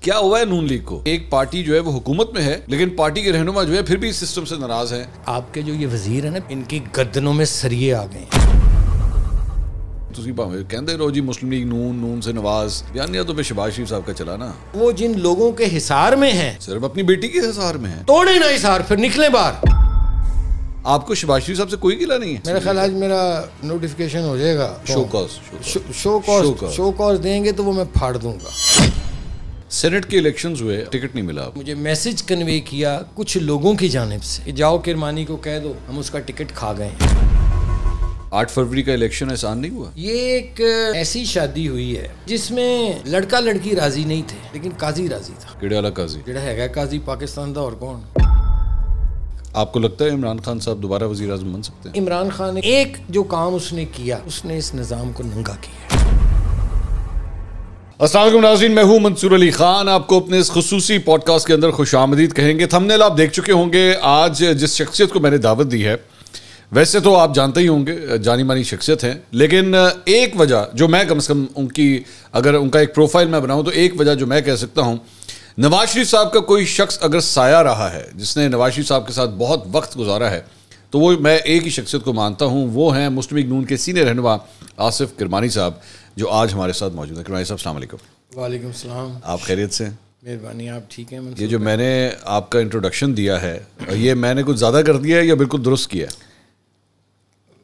کیا ہوا ہے نون لیگ کو؟ ایک پارٹی جو ہے وہ حکومت میں ہے لیکن پارٹی کے رہنما جو ہے پھر بھی اس سسٹم سے ناراض ہیں. آپ کے جو یہ وزیر ہیں نا ان کی گردنوں میں سریے آ گئے ہیں. تسی بھاویں کہندے رہو جی مسلم لیگ نون سے نواز، بیانیہ تو پہ شہباز شریف صاحب کا چلا نا. وہ جن لوگوں کے حصار میں ہیں صرف اپنی بیٹی کے حصار میں ہیں. توڑے نا حصار پھر نکلے باہر. آپ کو شہباز شریف صاحب سے کوئی گلہ نہیں ہے؟ میرا خیال آج میرا نوٹیفیکیشن ہو جائے گا. شو کاز دیں گے تو وہ میں پھاڑ دوں گا. سینٹ کے الیکشنز ہوئے، ٹکٹ نہیں ملا. مجھے میسج کنوے کیا کچھ لوگوں کی جانب سے کہ جاؤ کرمانی کو کہہ دو ہم اس کا ٹکٹ کھا گئے ہیں. 8 فروری کا الیکشن احسان نہیں ہوا. یہ ایک ایسی شادی ہوئی ہے جس میں لڑکا لڑکی راضی نہیں تھے لیکن قاضی راضی تھا. کیڑے والا قاضی جڑا ہے قاضی پاکستان دا اور کون. آپ کو لگتا ہے عمران خان صاحب دوبارہ وزیر اعظم بن سکتے ہیں؟ عمران خان نے ایک جو کام اس نے کیا، اس نے اس نظام کو ننگا کیا. السلام علیکم ناظرین، میں ہوں منصور علی خان. آپ کو اپنے اس خصوصی پوڈ کاسٹ کے اندر خوش آمدید کہیں گے. تھمبنیل آپ دیکھ چکے ہوں گے. آج جس شخصیت کو میں نے دعوت دی ہے، ویسے تو آپ جانتے ہی ہوں گے جانی مانی شخصیت ہیں، لیکن ایک وجہ جو میں کم از کم اگر ان کا ایک پروفائل میں بناؤں تو ایک وجہ جو میں کہہ سکتا ہوں، نواز شریف صاحب کا کوئی شخص اگر سایہ رہا ہے جس نے نواز شریف صاحب کے ساتھ بہت وقت گزارا ہے تو وہ میں ایک ہی شخصیت کو مانتا ہوں. وہ ہیں مسلم لیگ نون کے سینئر رہنما آصف کرمانی صاحب، جو آج ہمارے ساتھ موجود ہیں. کرمانی صاحب السلام علیکم. وعلیکم السلام. آپ خیریت سے ہیں؟ مہربانی. آپ ٹھیک ہیں؟ یہ جو میں نے آپ کا انٹروڈکشن دیا ہے، یہ میں نے کچھ زیادہ کر دیا ہے یا بالکل درست کیا ہے؟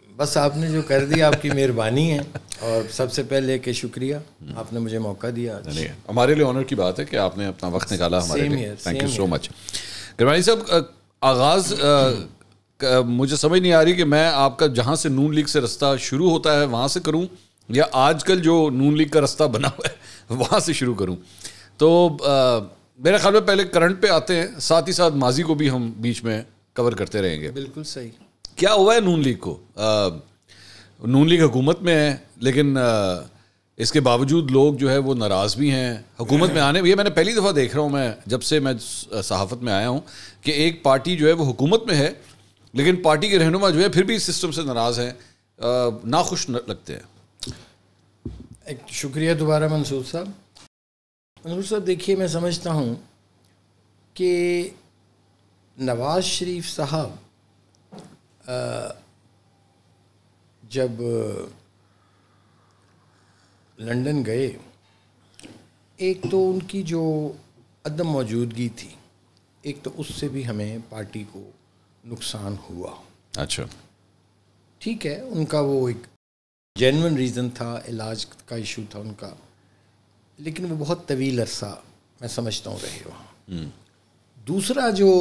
بس آپ نے جو کر دیا آپ کی مہربانی ہے، اور سب سے پہلے کہ شکریہ آپ نے مجھے موقع دیا. ہمارے لیے آنر کی بات ہے کہ آپ نے اپنا وقت نکالا ہمارے لیے. تھینک یو سو مچ. کرمانی صاحب، آغاز مجھے سمجھ نہیں آ رہی کہ میں آپ کا جہاں سے نون لیگ سے رستہ شروع ہوتا ہے وہاں سے کروں یا آج کل جو نون لیگ کا رستہ بنا ہوا ہے وہاں سے شروع کروں. تو میرے خیال میں پہلے کرنٹ پہ آتے ہیں، ساتھ ہی ساتھ ماضی کو بھی ہم بیچ میں کور کرتے رہیں گے. بالکل صحیح. کیا ہوا ہے نون لیگ کو؟ نون لیگ حکومت میں ہے لیکن اس کے باوجود لوگ جو ہے وہ ناراض بھی ہیں حکومت میں آنے. یہ میں نے پہلی دفعہ دیکھ رہا ہوں میں جب سے میں صحافت میں آیا ہوں کہ ایک پارٹی جو ہے وہ حکومت میں ہے لیکن پارٹی کے رہنما جو ہے پھر بھی اس سسٹم سے ناراض ہیں، ناخوش لگتے ہیں. ایک شکریہ دوبارہ منصور صاحب. منصور صاحب دیکھیے، میں سمجھتا ہوں کہ نواز شریف صاحب جب لندن گئے، ایک تو ان کی جو عدم موجودگی تھی، ایک تو اس سے بھی ہمیں پارٹی کو نقصان ہوا. اچھا ٹھیک ہے، ان کا وہ ایک جینون ریزن تھا، علاج کا ایشو تھا ان کا، لیکن وہ بہت طویل عرصہ میں سمجھتا ہوں رہے وہاں. دوسرا جو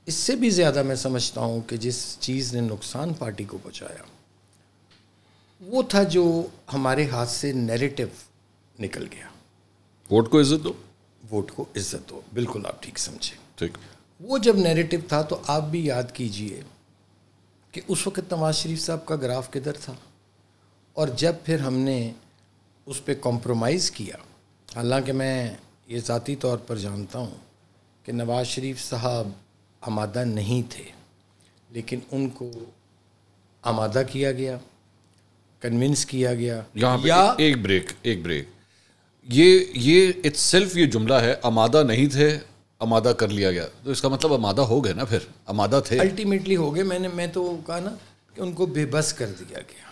اس سے بھی زیادہ میں سمجھتا ہوں کہ جس چیز نے نقصان پارٹی کو پہنچایا وہ تھا جو ہمارے ہاتھ سے نیریٹو نکل گیا. ووٹ کو عزت دو. ووٹ کو عزت دو، بالکل آپ ٹھیک سمجھے. ٹھیک. وہ جب نیریٹو تھا تو آپ بھی یاد کیجئے کہ اس وقت نواز شریف صاحب کا گراف کدھر تھا، اور جب پھر ہم نے اس پہ کمپرومائز کیا، حالانکہ میں یہ ذاتی طور پر جانتا ہوں کہ نواز شریف صاحب آمادہ نہیں تھے، لیکن ان کو آمادہ کیا گیا، کنونس کیا گیا. یہاں پہ ایک بریک یہ اٹ سیلف یہ جملہ ہے، آمادہ نہیں تھے آمادہ کر لیا گیا، تو اس کا مطلب آمادہ ہو گئے نا، پھر آمادہ تھے، الٹیمیٹلی ہو گئے. میں تو کہا نا کہ ان کو بے بس کر دیا گیا.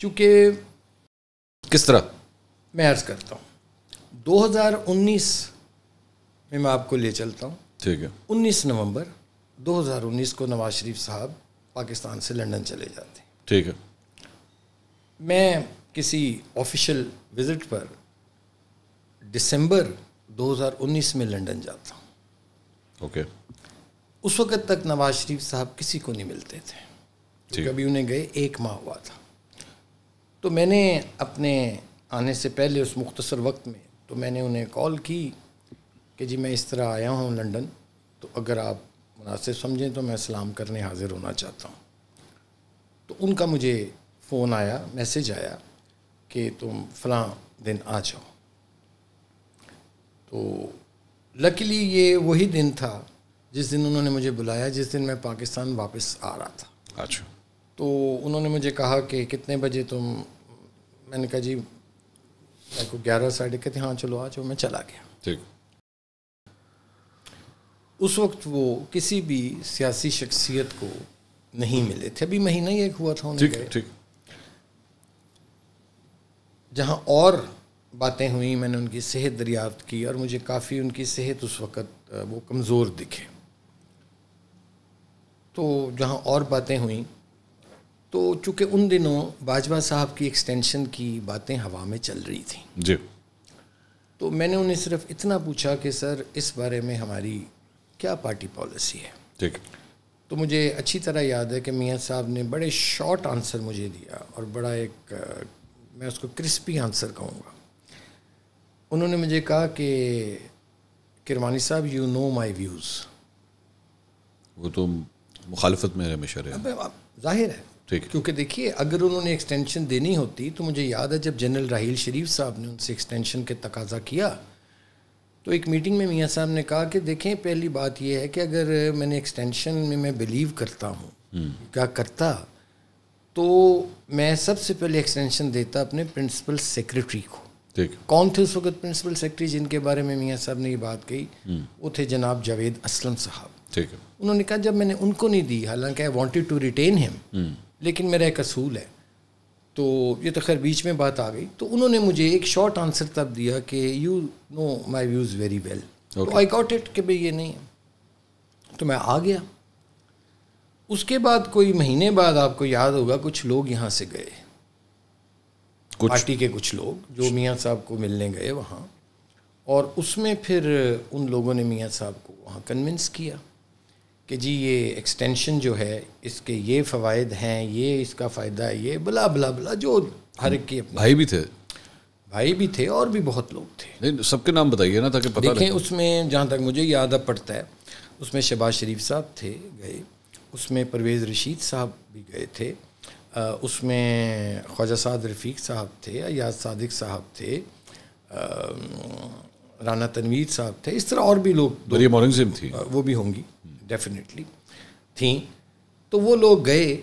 چونکہ کس طرح میں عرض کرتا ہوں 2019 میں آپ کو لے چلتا ہوں. ٹھیک ہے. 19 نومبر 2019 کو نواز شریف صاحب پاکستان سے لندن چلے جاتے ہیں. ٹھیک ہے. میں کسی آفیشیل وزٹ پر دسمبر 2019 میں لندن جاتا ہوں. اوکے. اس وقت تک نواز شریف صاحب کسی کو نہیں ملتے تھے کیونکہ ابھی انہیں گئے 1 ماہ ہوا تھا. تو میں نے اپنے آنے سے پہلے اس مختصر وقت میں تو میں نے انہیں کال کی کہ جی میں اس طرح آیا ہوں لندن، تو اگر آپ مناسب سمجھیں تو میں سلام کرنے حاضر ہونا چاہتا ہوں. تو ان کا مجھے فون آیا، میسج آیا کہ تم فلاں دن آ جاؤ. تو لکیلی یہ وہی دن تھا جس دن انہوں نے مجھے بلایا، جس دن میں پاکستان واپس آ رہا تھا. اچھا. تو انہوں نے مجھے کہا کہ کتنے بجے میں نے کہا جی میں کو 11 ساڑھے کہتے ہاں چلو آ جاؤ. میں چلا گیا. ٹھیک. اس وقت وہ کسی بھی سیاسی شخصیت کو نہیں ملے تھے. ابھی مہینہ ہی ایک ہوا تھا انہیں گئے. ٹھیک. جہاں اور باتیں ہوئیں میں نے ان کی صحت دریافت کی اور مجھے کافی ان کی صحت اس وقت وہ کمزور دکھے. تو جہاں اور باتیں ہوئیں تو چونکہ ان دنوں باجوہ صاحب کی ایکسٹینشن کی باتیں ہوا میں چل رہی تھیں جی، تو میں نے انہیں صرف اتنا پوچھا کہ سر اس بارے میں ہماری کیا پارٹی پالیسی ہے. ٹھیک. تو مجھے اچھی طرح یاد ہے کہ میاں صاحب نے بڑے شارٹ آنسر مجھے دیا اور بڑا ایک میں اس کو کرسپی آنسر کہوں گا. انہوں نے مجھے کہا کہ کرمانی صاحب یو نو مائی ویوز. وہ تو مخالفت میں ہمیشہ رہے. ظاہر ہے ٹھیک. کیونکہ دیکھیے اگر انہوں نے ایکسٹینشن دینی ہوتی تو مجھے یاد ہے جب جنرل راحیل شریف صاحب نے ان سے ایکسٹینشن کے تقاضا کیا تو ایک میٹنگ میں میاں صاحب نے کہا کہ دیکھیں پہلی بات یہ ہے کہ اگر میں نے ایکسٹینشن میں بلیو کرتا ہوں کیا کرتا تو میں سب سے پہلے ایکسٹینشن دیتا اپنے پرنسپل سیکریٹری کو. ٹھیک. کون تھے اس وقت پرنسپل سیکریٹری جن کے بارے میں میاں صاحب نے یہ بات کہی؟ وہ تھے جناب جاوید اسلم صاحب. ٹھیک ہے. انہوں نے کہا جب میں نے ان کو نہیں دی، حالانکہ آئی وانٹیڈ ٹو ریٹین ہم، لیکن میرا ایک اصول ہے، تو یہ تو خیر بیچ میں بات آ گئی. تو انہوں نے مجھے ایک شارٹ آنسر تب دیا کہ you know my views very well. تو آئی گاٹ اٹ کہ بھئی یہ نہیں ہے. تو میں آ گیا. اس کے بعد کوئی مہینے بعد آپ کو یاد ہوگا کچھ لوگ یہاں سے گئے، پارٹی کے کچھ لوگ جو میاں صاحب کو ملنے گئے وہاں، اور اس میں پھر ان لوگوں نے میاں صاحب کو وہاں کنونس کیا کہ جی یہ ایکسٹینشن جو ہے اس کے یہ فوائد ہیں، یہ اس کا فائدہ ہے، یہ بلا بلا بلا جو ہر ایک کی اپنی. بھائی بھی تھے اور بھی بہت لوگ تھے. نہیں سب کے نام بتائیے نا تاکہ پتہ دیکھیں اس میں جہاں تک مجھے یاد پڑتا ہے اس میں شہباز شریف صاحب تھے گئے، اس میں پرویز رشید صاحب بھی گئے تھے، اس میں خواجہ سعد رفیق صاحب تھے، ایاز صادق صاحب تھے، رانا تنویر صاحب تھے، اس طرح اور بھی لوگ تھی وہ بھی ہوں گی ڈیفینیٹلی تھیں. تو وہ لوگ گئے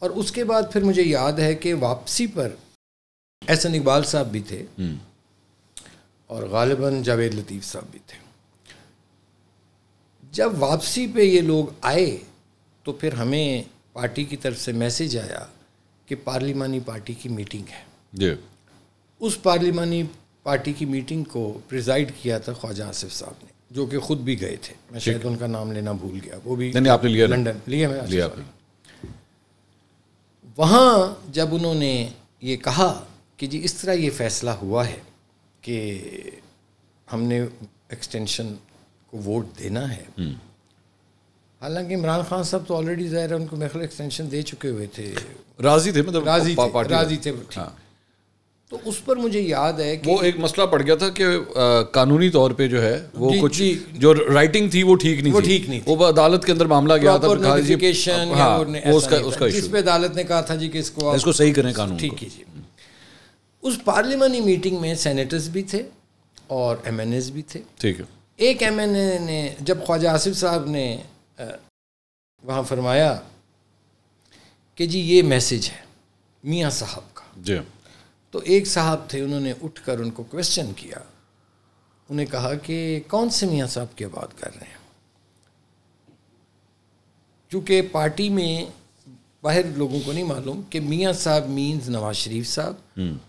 اور اس کے بعد پھر مجھے یاد ہے کہ واپسی پر احسن اقبال صاحب بھی تھے اور غالباً جاوید لطیف صاحب بھی تھے. جب واپسی پہ یہ لوگ آئے تو پھر ہمیں پارٹی کی طرف سے میسج آیا کہ پارلیمانی پارٹی کی میٹنگ ہے. اس پارلیمانی پارٹی کی میٹنگ کو پریزائڈ کیا تھا خواجہ آصف صاحب نے، جو کہ خود بھی گئے تھے. میں شاید ان کا نام لینا بھول گیا. وہ بھی آپ نے لیا لنڈن لیا میں. وہاں جب انہوں نے یہ کہا کہ جی اس طرح یہ فیصلہ ہوا ہے کہ ہم نے ایکسٹینشن کو ووٹ دینا ہے، حالانکہ عمران خان صاحب تو آلریڈی ظاہر ہے ان کو میرے ایکسٹینشن دے چکے ہوئے تھے، راضی تھے، مطلب راضی تھے. تو اس پر مجھے یاد ہے کہ وہ ایک مسئلہ پڑ گیا تھا کہ قانونی طور پہ جو ہے وہ کچھ جو رائٹنگ تھی وہ ٹھیک نہیں تھی. وہ عدالت کے اندر معاملہ گیا تھا، جس پہ عدالت نے کہا تھا جی کہ اس کو صحیح کریں قانون. ٹھیک ہے جی. اس پارلیمانی میٹنگ میں سینیٹرز بھی تھے اور ایم این ایز بھی تھے. ٹھیک ہے. ایک ایم این اے نے جب خواجہ آصف صاحب نے وہاں فرمایا کہ جی یہ میسج ہے میاں صاحب کا، جی، تو ایک صاحب تھے انہوں نے اٹھ کر ان کو کویسچن کیا. انہیں کہا کہ کون سے میاں صاحب کی بات کر رہے ہیں؟ چونکہ پارٹی میں باہر لوگوں کو نہیں معلوم کہ میاں صاحب مینز نواز شریف صاحب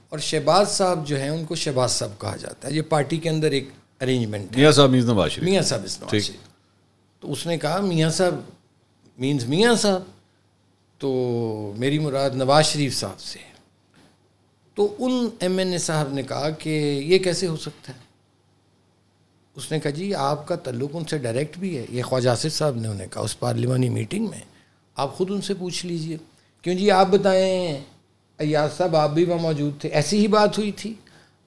اور شہباز صاحب جو ہیں ان کو شہباز صاحب کہا جاتا ہے. یہ پارٹی کے اندر ایک ارینجمنٹ ہے. میاں صاحب مینز نواز شریف، میاں صاحب از نواز شریف. تو اس نے کہا میاں صاحب مینز میاں صاحب، تو میری مراد نواز شریف صاحب سے. تو ان ایم این اے صاحب نے کہا کہ یہ کیسے ہو سکتا ہے؟ اس نے کہا جی آپ کا تعلق ان سے ڈائریکٹ بھی ہے. یہ خواجہ آصف صاحب نے انہیں کہا اس پارلیمانی میٹنگ میں، آپ خود ان سے پوچھ لیجئے. کیوں جی آپ بتائیں ایاز صاحب آپ بھی وہاں موجود تھے، ایسی ہی بات ہوئی تھی.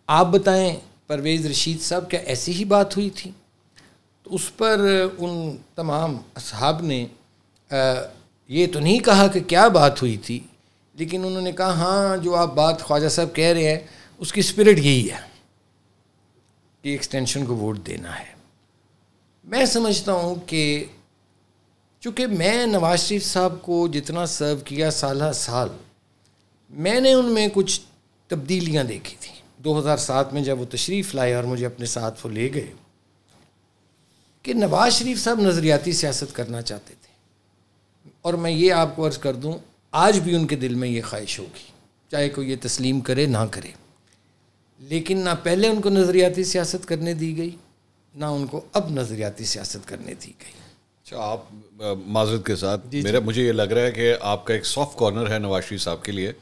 آپ بتائیں پرویز رشید صاحب کیا ایسی ہی بات ہوئی تھی؟ تو اس پر ان تمام اصحاب نے یہ تو نہیں کہا کہ کیا بات ہوئی تھی، لیکن انہوں نے کہا ہاں جو آپ بات خواجہ صاحب کہہ رہے ہیں اس کی اسپرٹ یہی ہے کہ ایکسٹینشن کو ووٹ دینا ہے. میں سمجھتا ہوں کہ چونکہ میں نواز شریف صاحب کو جتنا سرو کیا سالہ سال، میں نے ان میں کچھ تبدیلیاں دیکھی تھیں. 2007 میں جب وہ تشریف لائے اور مجھے اپنے ساتھ وہ لے گئے کہ نواز شریف صاحب نظریاتی سیاست کرنا چاہتے تھے, اور میں یہ آپ کو عرض کر دوں آج بھی ان کے دل میں یہ خواہش ہوگی, چاہے کوئی یہ تسلیم کرے نہ کرے, لیکن نہ پہلے ان کو نظریاتی سیاست کرنے دی گئی, نہ ان کو اب نظریاتی سیاست کرنے دی گئی. اچھا, آپ معذرت کے ساتھ مجھے یہ لگ رہا ہے کہ آپ کا ایک سافٹ کارنر ہے نواز شریف صاحب کے لیے,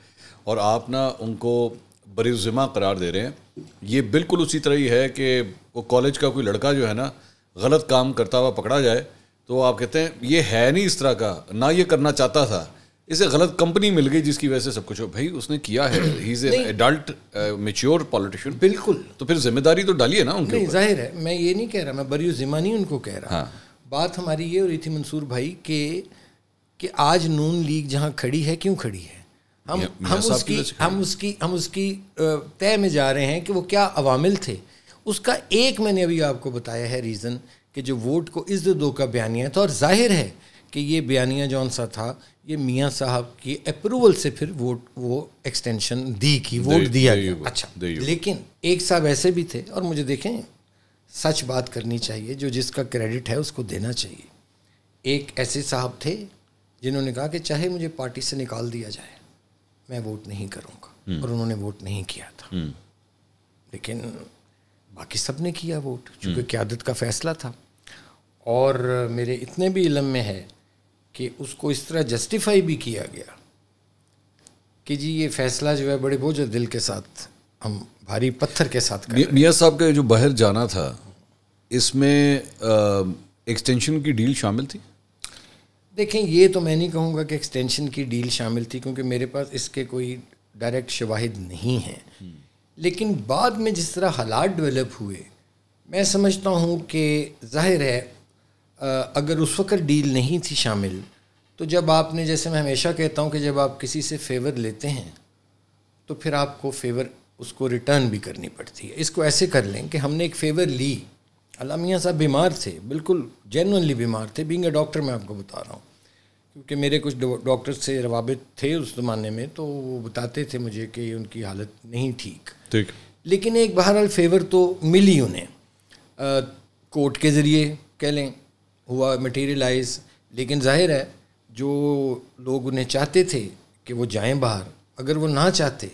اور آپ نا ان کو بری ذمہ قرار دے رہے ہیں. یہ بالکل اسی طرح ہی ہے کہ وہ کالج کا کوئی لڑکا جو ہے نا غلط کام کرتا ہوا پکڑا جائے تو آپ کہتے ہیں یہ ہے نہیں اس طرح کا, نہ یہ کرنا چاہتا تھا, اسے غلط کمپنی مل گئی جس کی وجہ سے سب کچھ ہو. بھائی اس نے کیا ہے, ہی از اے ایڈلٹ میچیور پولیٹیشین. بالکل, تو پھر ذمہ داری تو ڈالیے نا ان کے اوپر. ظاہر ہے, میں یہ نہیں کہہ رہا, میں بری ذمہ نہیں ان کو کہہ رہا. بات ہماری یہ ہو رہی تھی منصور بھائی کہ آج نون لیگ جہاں کھڑی ہے کیوں کھڑی ہے, ہم اس کی طے میں جا رہے ہیں کہ وہ کیا عوامل تھے. اس کا ایک میں نے ابھی آپ کو بتایا ہے ریزن, کہ جو ووٹ کو عزت دو کا بیانیہ تھا, اور ظاہر ہے کہ یہ بیانیہ جون سا تھا یہ میاں صاحب کی اپروول سے پھر وہ ایکسٹینشن ووٹ دیا گیا. اچھا, لیکن ایک صاحب ایسے بھی تھے, اور مجھے دیکھیں سچ بات کرنی چاہیے, جو جس کا کریڈٹ ہے اس کو دینا چاہیے. ایک ایسے صاحب تھے جنہوں نے کہا کہ چاہے مجھے پارٹی سے نکال دیا جائے میں ووٹ نہیں کروں گا, اور انہوں نے ووٹ نہیں کیا تھا. لیکن باقی سب نے کیا ووٹ, چونکہ قیادت کا فیصلہ تھا. اور میرے اتنے بھی علم میں ہے کہ اس کو اس طرح جسٹیفائی بھی کیا گیا کہ جی یہ فیصلہ جو ہے بڑے بوجھ دل کے ساتھ, ہم بھاری پتھر کے ساتھ کریں. میاں صاحب کا جو باہر جانا تھا اس میں ایکسٹینشن کی ڈیل شامل تھی؟ دیکھیں یہ تو میں نہیں کہوں گا کہ ایکسٹینشن کی ڈیل شامل تھی, کیونکہ میرے پاس اس کے کوئی ڈائریکٹ شواہد نہیں ہیں. لیکن بعد میں جس طرح حالات ڈیولپ ہوئے, میں سمجھتا ہوں کہ ظاہر ہے اگر اس وقت ڈیل نہیں تھی شامل, تو جب آپ نے, جیسے میں ہمیشہ کہتا ہوں کہ جب آپ کسی سے فیور لیتے ہیں تو پھر آپ کو فیور اس کو ریٹرن بھی کرنی پڑتی ہے. اس کو ایسے کر لیں کہ ہم نے ایک فیور لی, علامہ میاں صاحب بیمار تھے, بالکل جینوئنلی بیمار تھے, بینگ اے ڈاکٹر میں آپ کو بتا رہا ہوں, کیونکہ میرے کچھ ڈاکٹر سے روابط تھے اس زمانے میں, تو وہ بتاتے تھے مجھے کہ ان کی حالت نہیں ٹھیک. لیکن ایک بہرحال فیور تو ملی انہیں, کورٹ کے ذریعے کہہ لیں ہوا میٹیریلائز. لیکن ظاہر ہے جو لوگ انہیں چاہتے تھے کہ وہ جائیں باہر, اگر وہ نہ چاہتے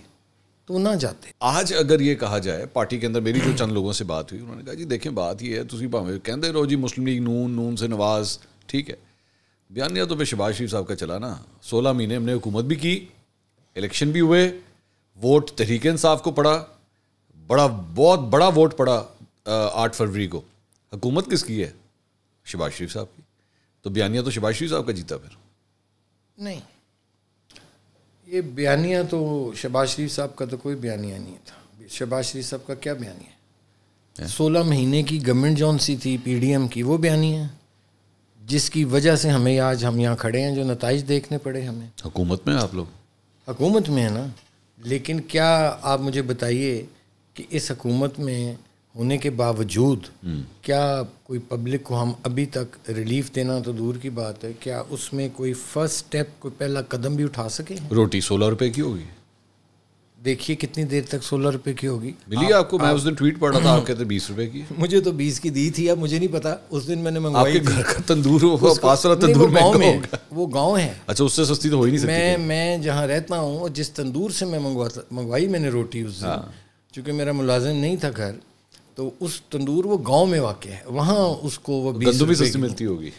تو وہ نہ جاتے. آج اگر یہ کہا جائے پارٹی کے اندر, میری جو چند لوگوں سے بات ہوئی, انہوں نے کہا جی دیکھیں بات یہ ہے, تسی بھاویں کہندے رہو جی مسلم لیگ نون سے نواز, ٹھیک ہے, بیانیہ تو پہ شہباز شریف صاحب کا چلا نا. 16 مہینے ہم نے حکومت بھی کی, الیکشن بھی ہوئے, ووٹ تحریک انصاف کو پڑا, بہت بڑا ووٹ پڑا 8 فروری کو. حکومت کس کی ہے؟ شہباز شریف صاحب کی. تو بیانیہ تو شہباز شریف صاحب کا جیتا. پھر نہیں, یہ بیانیہ تو شہباز شریف صاحب کا تو کوئی بیانیہ نہیں تھا. شہباز شریف صاحب کا کیا بیانیہ ہے؟ 16 مہینے کی گورنمنٹ جون سی تھی پی ڈی ایم کی, وہ بیانیہ ہے جس کی وجہ سے ہمیں آج ہم یہاں کھڑے ہیں, جو نتائج دیکھنے پڑے ہمیں. حکومت میں آپ لوگ حکومت میں ہے نا, لیکن کیا آپ مجھے بتائیے کہ اس حکومت میں ہونے کے باوجود کیا کوئی پبلک کو ہم ابھی تک ریلیف دینا تو دور کی بات ہے, کیا اس میں کوئی فرسٹ سٹیپ, کوئی پہلا قدم بھی اٹھا سکے؟ روٹی 16 روپے کی ہوگی, دیکھیے کتنی دیر تک 16 روپے کی ہوگی. ملی آپ کو؟ میں اس دن ٹویٹ پڑھ رہا تھا, آپ کہتے 20 روپے کی. مجھے تو 20 کی دی تھی, اب مجھے نہیں پتا. اس دن میں نے منگوائی, آپ کے گھر کا تندور ہوگا, پاس والا تندور گاؤں میں, وہ گاؤں ہے. اچھا, اس سے سستی تو ہو ہی نہیں سکتی. میں جہاں رہتا ہوں, جس تندور سے میں منگوائی میں نے روٹی اس دن, چونکہ میرا ملازم نہیں تھا گھر, تو اس تندور وہ گاؤں میں واقع ہے, وہاں اس کو وہ 20 روپے سستی ملتی ہوگی,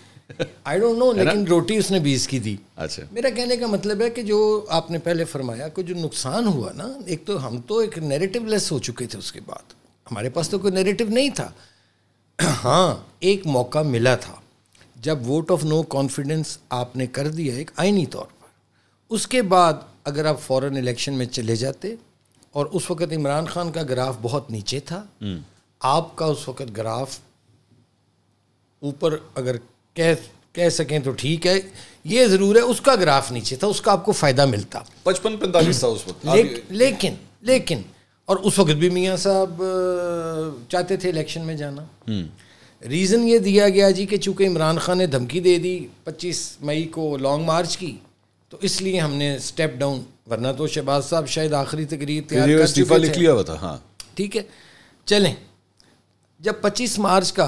آئی ڈونٹ نو, لیکن روٹی اس نے 20 کی دی. اچھا, میرا کہنے کا مطلب ہے کہ جو آپ نے پہلے فرمایا کہ جو نقصان ہوا نا, ایک تو ہم تو ایک نیریٹو لیس ہو چکے تھے, اس کے بعد ہمارے پاس تو کوئی نیریٹو نہیں تھا. ہاں, ایک موقع ملا تھا جب ووٹ آف نو کانفیڈنس آپ نے کر دیا ایک آئینی طور پر, اس کے بعد اگر آپ فوراً الیکشن میں چلے جاتے, اور اس وقت عمران خان کا گراف بہت نیچے تھا, آپ کا اس وقت گراف اوپر اگر کہہ سکیں تو ٹھیک ہے, یہ ضرور ہے اس کا گراف نیچے تھا, اس کا آپ کو فائدہ ملتا. 55-45 تھا اس وقت. لیکن اور اس وقت بھی میاں صاحب چاہتے تھے الیکشن میں جانا. ریزن یہ دیا گیا جی کہ چونکہ عمران خان نے دھمکی دے دی 25 مئی کو لانگ مارچ کی, تو اس لیے ہم نے اسٹیپ ڈاؤن, ورنہ تو شہباز صاحب شاید آخری تقریر تیار کر چکے تھے. لکھ لیا ہوا تھا. ہاں ٹھیک ہے, چلیں. جب 25 مارچ کا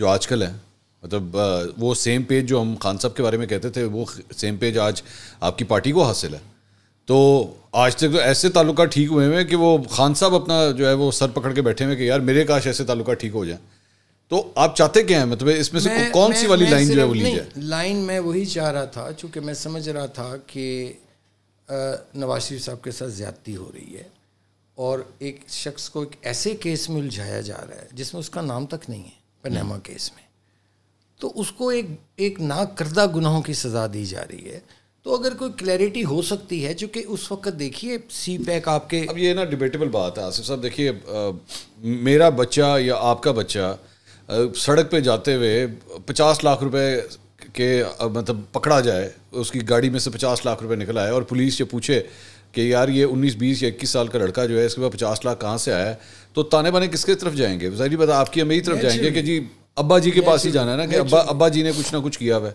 جو آج کل ہیں, مطلب وہ سیم پیج جو ہم خان صاحب کے بارے میں کہتے تھے وہ سیم پیج آج آپ کی پارٹی کو حاصل ہے. تو آج تک تو ایسے تعلقات ٹھیک ہوئے ہیں کہ وہ خان صاحب اپنا جو ہے وہ سر پکڑ کے بیٹھے ہوئے کہ یار میرے کاش ایسے تعلقات ٹھیک ہو جائیں. تو آپ چاہتے کیا ہیں, مطلب اس میں سے کون سی والی لائن جو ہے وہ لی جائے؟ لائن میں وہی چاہ رہا تھا, چونکہ میں سمجھ رہا تھا کہ نواز شریف صاحب کے ساتھ زیادتی ہو رہی ہے اور ایک شخص کو ایک ایسے کیس میں الجھایا جا رہا ہے جس میں اس کا نام تک نہیں ہے, پاناما کیس میں, تو اس کو ایک ناکردہ گناہوں کی سزا دی جا رہی ہے. تو اگر کوئی کلیئرٹی ہو سکتی ہے, چونکہ اس وقت دیکھیے سی پیک آپ کے, اب یہ نا ڈیبیٹیبل بات ہے آصف صاحب. دیکھیے میرا بچہ یا آپ کا بچہ سڑک پہ جاتے ہوئے 50 لاکھ روپے کے مطلب پکڑا جائے, اس کی گاڑی میں سے 50 لاکھ روپے نکل آئے اور پولیس یہ پوچھے کہ یار یہ 19 20 یا 21 سال کا لڑکا جو ہے اس کے بعد 50 لاکھ کہاں سے آیا ہے, تو تانے بانے کس کے طرف جائیں گے؟ ظاہری بات آپ کی میری طرف جائیں گے کہ جی ابا جی کے پاس ہی جانا ہے نا, کہ ابا جی نے کچھ نہ کچھ کیا ہوا ہے.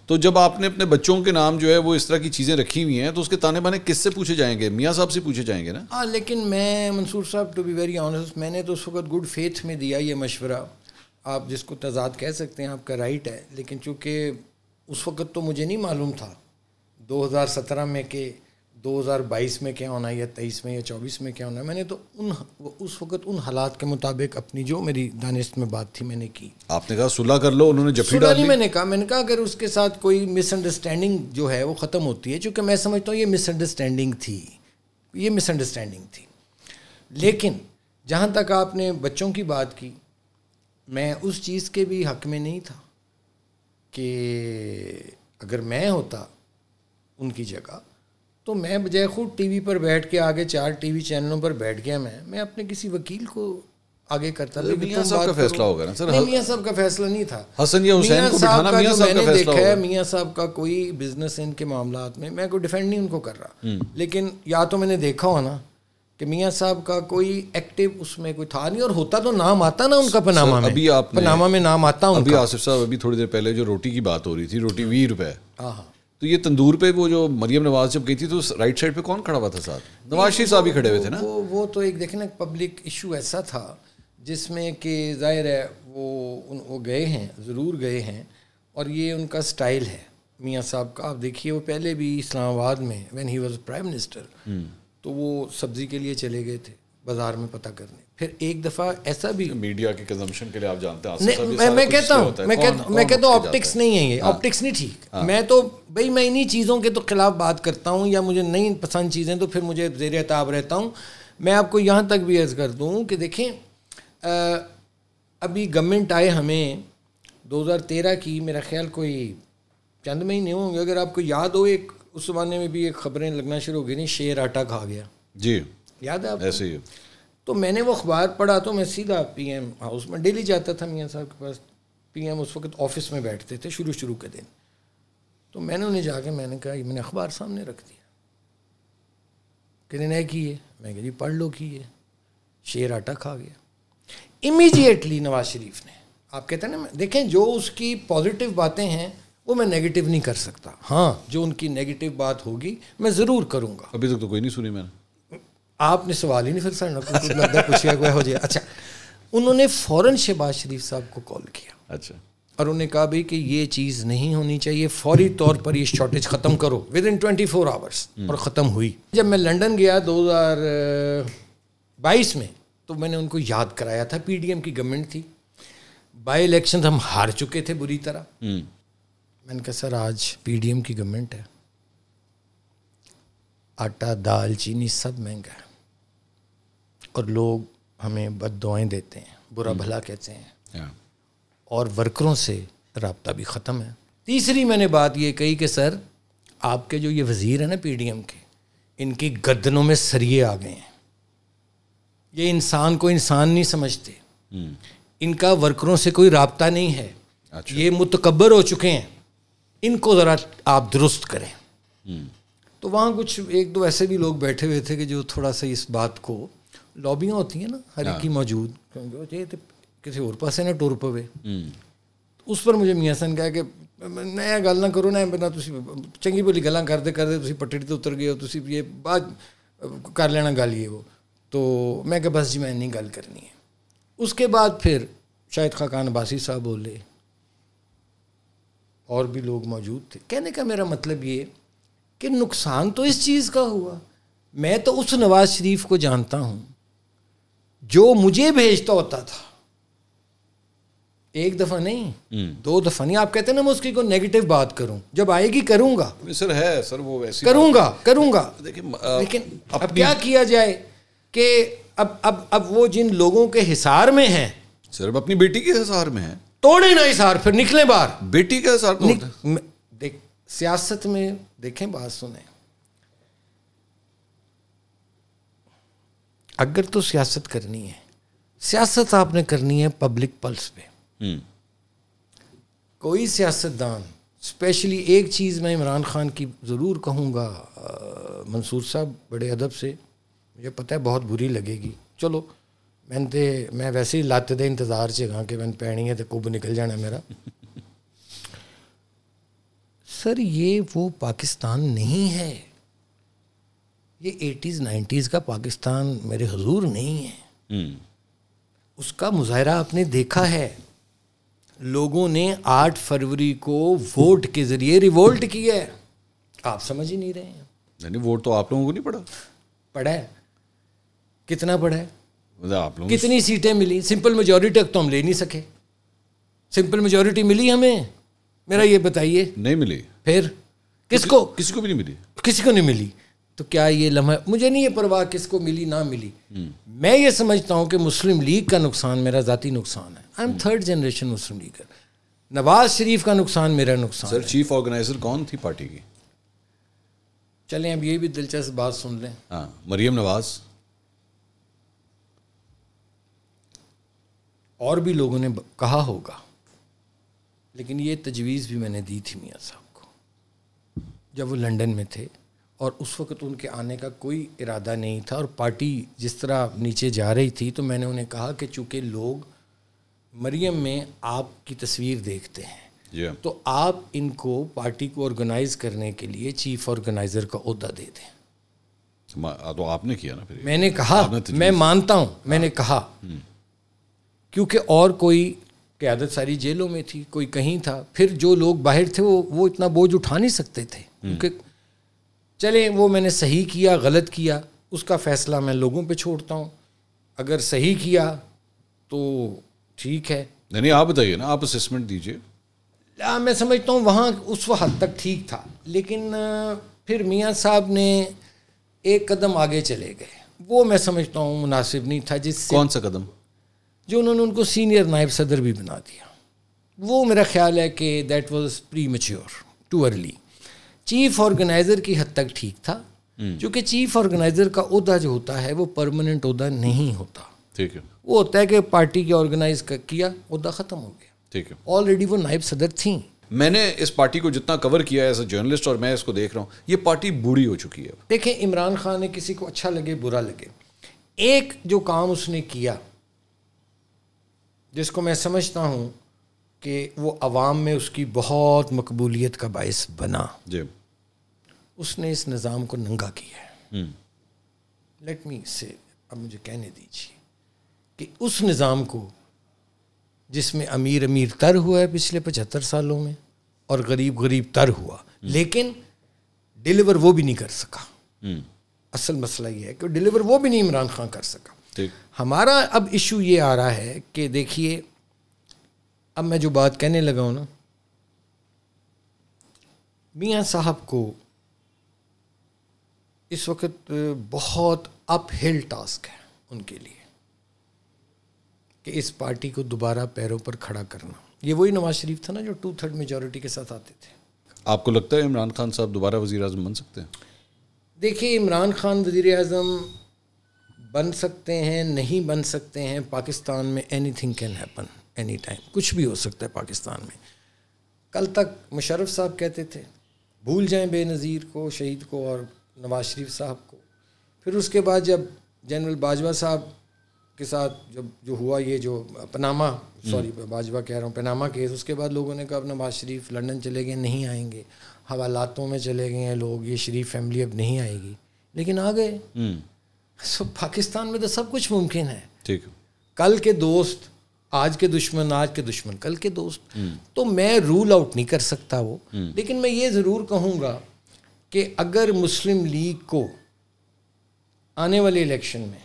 تو جب آپ نے اپنے بچوں کے نام جو ہے وہ اس طرح کی چیزیں رکھی ہوئی ہیں تو اس کے تانے بانے کس سے پوچھے جائیں گے؟ میاں صاحب سے پوچھے جائیں گے نا. ہاں, لیکن میں منصور صاحب ٹو بی ویری آنیسٹ, میں نے تو اس وقت گڈ فیتھ میں دیا یہ مشورہ, آپ جس کو تضاد کہہ سکتے ہیں, آپ کا رائٹ ہے, لیکن چونکہ اس وقت تو مجھے نہیں معلوم تھا 2017 میں کہ 2022 میں کیا ہونا ہے یا 23 میں یا 24 میں کیا ہونا ہے. میں نے تو اس وقت ان حالات کے مطابق اپنی جو میری دانست میں بات تھی میں نے کی. آپ نے کہا صلح کر لو, انہوں نے جفی ڈال دی. میں نے کہا اگر اس کے ساتھ کوئی مس انڈرسٹینڈنگ جو ہے وہ ختم ہوتی ہے, چونکہ میں سمجھتا ہوں یہ مس انڈرسٹینڈنگ تھی. لیکن جہاں تک آپ نے بچوں کی بات کی, میں اس چیز کے بھی حق میں نہیں تھا کہ اگر میں ہوتا ان کی جگہ تو میں بجائے خود ٹی وی پر بیٹھ کے آگے 4 ٹی وی چینلوں پر بیٹھ گیا, میں اپنے کسی وکیل کو آگے کرتا. میاں صاحب کا فیصلہ ہوگا نا سر. میاں صاحب کا فیصلہ نہیں تھا, حسن یا حسین کو بٹھانا میاں صاحب کا فیصلہ ہوگا. میاں صاحب کا کوئی بزنس ان کے معاملات میں کوئی ڈیفینڈ نہیں ان کو کر رہا, لیکن یا تو میں نے دیکھا ہو نا کہ میاں صاحب کا کوئی ایکٹیو اس میں کوئی تھا نہیں, اور ہوتا تو نام آتا نا ان کا پاناما میں. ابھی آپ پاناما میں نام آتا ان کا. ابھی آصف صاحب ابھی تھوڑی دیر پہلے جو روٹی کی بات ہو رہی تھی, روٹی 20 روپے, ہاں, تو یہ تندور پہ وہ جو مریم نواز جب گئی تھی تو رائٹ سائڈ پہ کون کھڑا ہوا تھا ساتھ؟ نواز شریف صاحب ہی کھڑے ہوئے تھے نا. وہ تو ایک دیکھیں نا پبلک ایشو ایسا تھا جس میں کہ ظاہر ہے وہ گئے ہیں, ضرور گئے ہیں, اور یہ ان کا سٹائل ہے میاں صاحب کا. آپ دیکھیے وہ پہلے بھی اسلام آباد میں when he was prime minister تو وہ سبزی کے لیے چلے گئے تھے بازار میں پتہ کرنے. پھر ایک دفعہ ایسا بھی میڈیا کے کنزمپشن کے لیے آپ جانتے ہیں, میں کہتا ہوں آپٹکس نہیں ہے, یہ آپٹکس نہیں ٹھیک. میں تو بھائی میں انہی چیزوں کے تو خلاف بات کرتا ہوں, یا مجھے نہیں پسند چیزیں تو پھر مجھے زیر عتاب رہتا ہوں. میں آپ کو یہاں تک بھی عرض کر دوں کہ دیکھیں ابھی گورنمنٹ آئے ہمیں 2013 کی, میرا خیال کوئی چند مہینے ہوں گے, اگر آپ کو یاد ہو ایک اس زمانے میں بھی ایک خبریں لگنا شروع ہو گئی نہیں, شیر آٹا کھا گیا. جی یاد ہے آپ ایسے ہی. تو میں نے وہ اخبار پڑھا تو میں سیدھا پی ایم ہاؤس میں ڈیلی جاتا تھا میاں صاحب کے پاس. پی ایم اس وقت آفس میں بیٹھتے تھے شروع کے دن. تو میں نے انہیں جا کے میں نے کہا میں نے اخبار سامنے رکھ دیا کہ نہیں کی ہے, میں کہ جی پڑھ لو کی ہے, شیر آٹا کھا گیا. امیڈیٹلی نواز شریف نے, آپ کہتے ہیں نا, دیکھیں جو اس کی پازیٹیو باتیں ہیں وہ میں نیگیٹو نہیں کر سکتا, ہاں جو ان کی نیگیٹو بات ہوگی میں ضرور کروں گا. ابھی تک تو کوئی نہیں سنی میں نے. آپ نے سوال ہی نہیں پھر سر لگتا پوچھا کوئی ہو جائے. اچھا, انہوں نے فوراً شہباز شریف صاحب کو کال کیا. اچھا, اور انہوں نے کہا بھائی کہ یہ چیز نہیں ہونی چاہیے, فوری طور پر یہ شارٹیج ختم کرو ود ان 24 آورس, اور ختم ہوئی. جب میں لنڈن گیا 2022 میں تو میں نے ان کو یاد کرایا تھا, پی ڈی ایم کی گورنمنٹ تھی, بائی الیکشن ہم ہار چکے تھے بری طرح. میں نے کہا سر آج پی ڈی ایم کی گورنمنٹ ہے, آٹا دال چینی سب مہنگا ہے, اور لوگ ہمیں بد دعائیں دیتے ہیں, برا بھلا کہتے ہیں, اور ورکروں سے رابطہ بھی ختم ہے. تیسری میں نے بات یہ کہی کہ سر آپ کے جو یہ وزیر ہیں نا پی ڈی ایم کے, ان کی گردنوں میں سریے آ گئے ہیں, یہ انسان کو انسان نہیں سمجھتے, ان کا ورکروں سے کوئی رابطہ نہیں ہے, یہ متکبر ہو چکے ہیں, ان کو ذرا آپ درست کریں. تو وہاں کچھ 1-2 ایسے بھی لوگ بیٹھے ہوئے تھے کہ جو تھوڑا سا اس بات کو, لابیاں ہوتی ہیں نا ہر ایک کی موجود, کیونکہ کسی اور پاس ہے نا ٹور پوے, اس پر مجھے میاں سن کہا کہ نیا گل نہ کرو نا, بنا تسی چنگی بولی گلاں کرتے تسی پٹڑی تے اتر گئے ہو, تسی یہ بات کر لینا گل یہ وہ. تو میں کہ بس جی میں نہیں گل کرنی ہے. اس کے بعد پھر شاید خاقان عباسی صاحب بولے, اور بھی لوگ موجود تھے. کہنے کا میرا مطلب یہ کہ نقصان تو اس چیز کا ہوا. میں تو اس نواز شریف کو جانتا ہوں جو مجھے بھیجتا ہوتا تھا, ایک دفعہ نہیں 2 دفعہ نہیں. آپ کہتے ہیں نا میں اس کی کوئی نیگیٹو بات کروں, جب آئے گی کروں گا سر, ہے سر وہ ویسے کروں گا. لیکن اب کیا کیا جائے کہ اب وہ جن لوگوں کے حصار میں ہیں, سر اب اپنی بیٹی کے حصار میں ہیں, توڑے نا حصار, پھر نکلیں باہر. بیٹی کا حصار توڑ. دیکھ سیاست میں دیکھیں, بات سنیں, اگر تو سیاست کرنی ہے, سیاست آپ نے کرنی ہے پبلک پلس پہ. کوئی سیاستدان, اسپیشلی ایک چیز میں عمران خان کی ضرور کہوں گا, منصور صاحب بڑے ادب سے, مجھے پتہ ہے بہت بری لگے گی, چلو میں ویسے ہی لاتے دے انتظار سے کہاں کہ میں پینی ہے تو کب نکل جانا میرا. سر یہ وہ پاکستان نہیں ہے, یہ 80s 90s کا پاکستان میرے حضور نہیں ہے. اس کا مظاہرہ آپ نے دیکھا ہے, لوگوں نے 8 فروری کو ووٹ کے ذریعے ریوولٹ کیا ہے. آپ سمجھ ہی نہیں رہے ہیں. یعنی ووٹ تو آپ لوگوں کو نہیں پڑا؟ پڑا ہے. کتنا پڑا ہے؟ آپ لوگ کتنی سیٹیں ملی؟ سمپل میجورٹی تک تو ہم لے نہیں سکے. سمپل میجورٹی ملی ہمیں؟ میرا یہ بتائیے. نہیں ملی. پھر کس کو؟ کسی کو بھی نہیں ملی. کسی کو نہیں ملی. تو کیا یہ لمحہ, مجھے نہیں یہ پرواہ کس کو ملی نہ ملی. میں یہ سمجھتا ہوں کہ مسلم لیگ کا نقصان میرا ذاتی نقصان ہے. I am 3rd generation Muslim leaguer. Nawaz Sharif کا نقصان میرا نقصان. سر چیف آرگنائزر کون تھی پارٹی کی؟ چلیں اب یہ بھی دلچسپ بات سن لیں. ہاں, مریم نواز. اور بھی لوگوں نے کہا ہوگا, لیکن یہ تجویز بھی میں نے دی تھی میاں صاحب کو جب وہ لنڈن میں تھے, اور اس وقت ان کے آنے کا کوئی ارادہ نہیں تھا, اور پارٹی جس طرح نیچے جا رہی تھی, تو میں نے انہیں کہا کہ چونکہ لوگ مریم میں آپ کی تصویر دیکھتے ہیں, تو آپ ان کو پارٹی کو آرگنائز کرنے کے لیے چیف آرگنائزر کا عہدہ دے دیں. تو آپ نے کیا نا پھر. میں نے کہا, میں مانتا ہوں, میں نے کہا, کیونکہ اور کوئی قیادت ساری جیلوں میں تھی, کوئی کہیں تھا, پھر جو لوگ باہر تھے وہ اتنا بوجھ اٹھا نہیں سکتے تھے. کیونکہ چلیں وہ میں نے صحیح کیا غلط کیا اس کا فیصلہ میں لوگوں پہ چھوڑتا ہوں. اگر صحیح کیا تو ٹھیک ہے. نہیں آپ بتائیے نا, آپ اسسمنٹ دیجیے. میں سمجھتا ہوں وہاں اس حد تک ٹھیک تھا, لیکن پھر میاں صاحب نے ایک قدم آگے چلے گئے, وہ میں سمجھتا ہوں مناسب نہیں تھا. جس سے کون سا قدم؟ جو انہوں نے ان کو سینئر نائب صدر بھی بنا دیا, وہ میرا خیال ہے کہ that was premature, too early. Chief organiser کی حد تک ٹھیک تھا, کیونکہ چیف آرگنائزر کا عہدہ جو ہوتا ہے وہ پرماننٹ عہدہ نہیں ہوتا. ٹھیک ہے. وہ ہوتا ہے کہ پارٹی کی آرگنائز کیا, عہدہ ختم ہو گیا. ٹھیک ہے. آلریڈی وہ نائب صدر تھیں. میں نے اس پارٹی کو جتنا کور کیا ہے ایز اے جرنلسٹ, اور میں اس کو دیکھ رہا ہوں, یہ پارٹی بوڑھی ہو چکی ہے. دیکھیں عمران خان نے, کسی کو اچھا لگے برا لگے, ایک جو کام اس نے کیا جس کو میں سمجھتا ہوں کہ وہ عوام میں اس کی بہت مقبولیت کا باعث بنا, جی, اس نے اس نظام کو ننگا کیا ہے. لیٹ می سے, اب مجھے کہنے دیجیے کہ اس نظام کو جس میں امیر تر ہوا ہے پچھلے 75 سالوں میں, اور غریب تر ہوا, لیکن ڈیلیور وہ بھی نہیں کر سکا. اصل مسئلہ یہ ہے کہ ڈیلیور وہ بھی نہیں عمران خان کر سکا. ہمارا اب ایشو یہ آ رہا ہے کہ دیکھیے, اب میں جو بات کہنے لگا ہوں نا, میاں صاحب کو اس وقت بہت اپ ہل ٹاسک ہے ان کے لیے کہ اس پارٹی کو دوبارہ پیروں پر کھڑا کرنا. یہ وہی نواز شریف تھا نا جو 2/3 میجورٹی کے ساتھ آتے تھے. آپ کو لگتا ہے عمران خان صاحب دوبارہ وزیر اعظم بن سکتے ہیں؟ دیکھیے عمران خان وزیر اعظم بن سکتے ہیں, نہیں بن سکتے ہیں. پاکستان میں any thing can happen any time, کچھ بھی ہو سکتا ہے پاکستان میں. کل تک مشرف صاحب کہتے تھے بھول جائیں بے نظیر کو, شہید کو, اور نواز شریف صاحب کو. پھر اس کے بعد جب جنرل باجوہ صاحب کے ساتھ جو ہوا یہ جو پاناما, باجوہ کہہ رہا ہوں, پاناما کیس, اس کے بعد لوگوں نے کہا اب نواز شریف لنڈن چلے گئے, نہیں آئیں گے. حوالاتوں میں چلے گئے ہیں لوگ, یہ شریف فیملی اب نہیں آئے گی, لیکن آ گئے. پاکستان میں تو سب کچھ ممکن ہے. ٹھیک. کل کے دوست آج کے دشمن کل کے دوست. تو میں رول آؤٹ نہیں کر سکتا وہ, لیکن میں یہ ضرور کہوں گا کہ اگر مسلم لیگ کو آنے والے الیکشن میں